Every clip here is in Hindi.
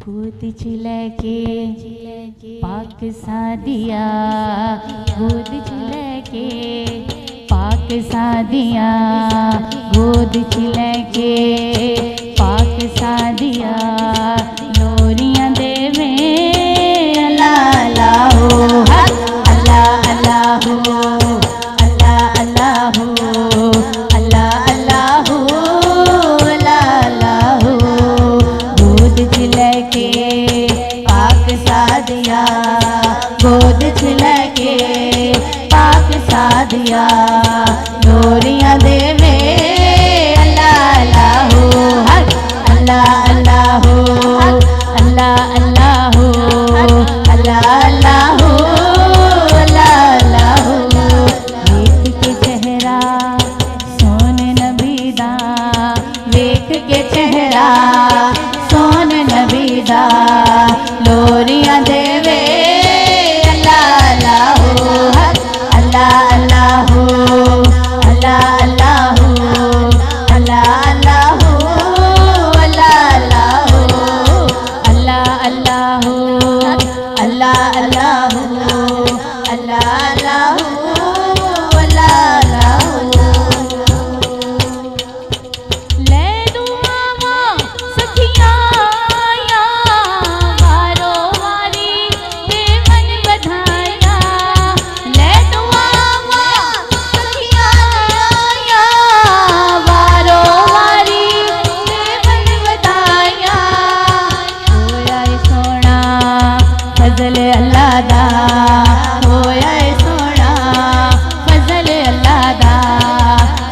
गोद चिलके पाक सादिया, गोद चिलके पाक सादिया, गोद चिलके पाक सादिया, लोरियां देवे अल्लाह अल्लाह हो, अल्लाह अल्लाह हो, अल्लाह अल्लाह हो, अल्लाह अल्लाह हो, अल्लाह अल्लाह हो। गोद चिलके पाक सादिया, गोद चिलके पाक सादिया, लोरियां देवे अल्लाह अल्लाह हो, अल्लाह अल्लाह हो, अल्लाह अल्लाह हो, अल्लाह अल्लाह हो, अल्लाह अल्लाह हो। वेख के चेहरा सोने नबी दा, वेख के चेहरा सोने नबी दा, लोरियां देवे अल्लाह अल्लाह हो, अल्लाह अल्लाह हो, अल्लाह अल्लाह हो, अल्लाह अल्लाह हो, अल्लाह अल्लाह हो, अल्लाह अल्लाह हो, अल्लाह अल्लाह हो, अल्लाह अल्लाह हो, अल्लाह अल्लाह हो। ले दुआवा सखियां या वारो वारी देवन बधाया, ले दुआवा सखियां या वारो वारी देवन बधाया, होया सोना फजल अल्लाह दा, होया सोना फजल अल्लाह दा,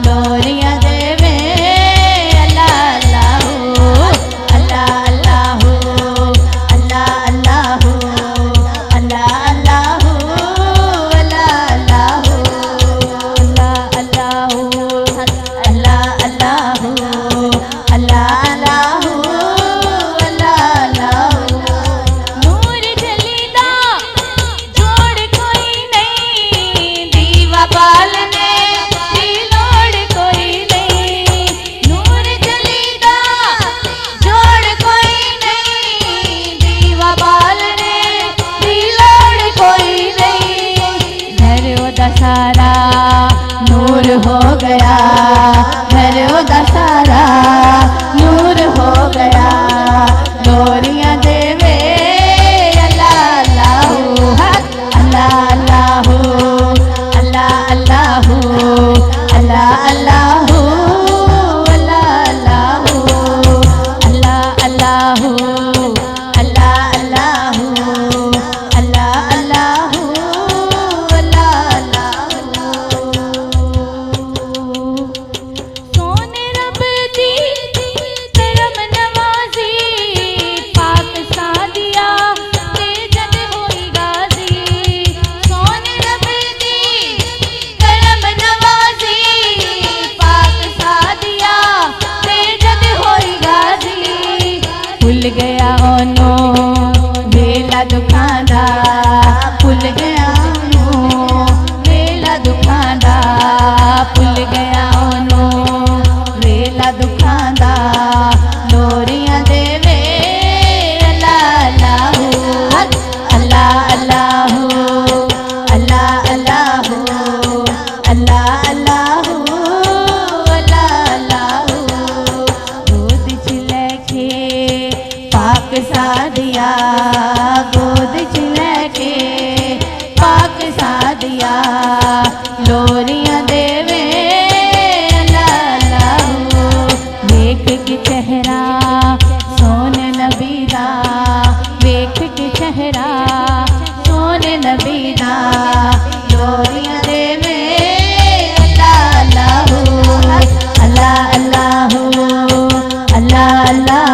लोरियां देवे अल्लाह अल्लाह हो, अल्लाह अल्लाह हो, अल्लाह अल्लाह हो, अल्लाह अल्लाह हो, अल्लाह अल्लाह हो, अल्लाह अल्लाह हो, अल्लाह अल्लाह हो, अल्लाह अल्लाह हो, अल्लाह अल्लाह हो। नूर जलीदा जोड़ कोई नहीं, दीवा पालने की लोड़ कोई नहीं, नूर जलीदा जोड़ कोई नहीं, दीवा पालने की लोड़ कोई नहीं। घर ओदा सारा नूर हो गया, घर ओदा सारा नूर हो गया, लोरियां देवे अल्लाह अल्लाह हो, अल्लाह अल्लाह हो, अल्लाह अल्लाह हो, अल्लाह अल्लाह हो, अल्लाह अल्लाह हो, अल्लाह अल्लाह हो, अल्लाह अल्लाह हो, अल्लाह अल्लाह हो, अल्लाह अल्लाह हो। सोने रब दी करम नवाजी, पाक सादिया ते जद होई गाजी, सोने रब दी करम नवाजी, पाक सादिया ते जद होई गाजी। भुल गया ओनो वेला दुखांदा, भुल गया ओनो वेला दुखांदा, भुल गया ओनो वेला दुखांदा, लोरियां देवे अल्लाह अल्लाह हो, अल्लाह अल्लाह हो, अल्लाह अल्लाह हो, अल्लाह अल्लाह हो, अल्लाह अल्लाह हो। गोद चिलके पाक सादिया, गोद चिलके पाक सादिया, लोरियां देवे अल्लाह अल्लाह हो। वेख के चेहरा सोने नबी दा, वेख के चेहरा सोने नबी दा, लोरियां देवे अल्लाह अल्लाह हो, अल्लाह अल्लाह हो, अल्लाह अल्लाह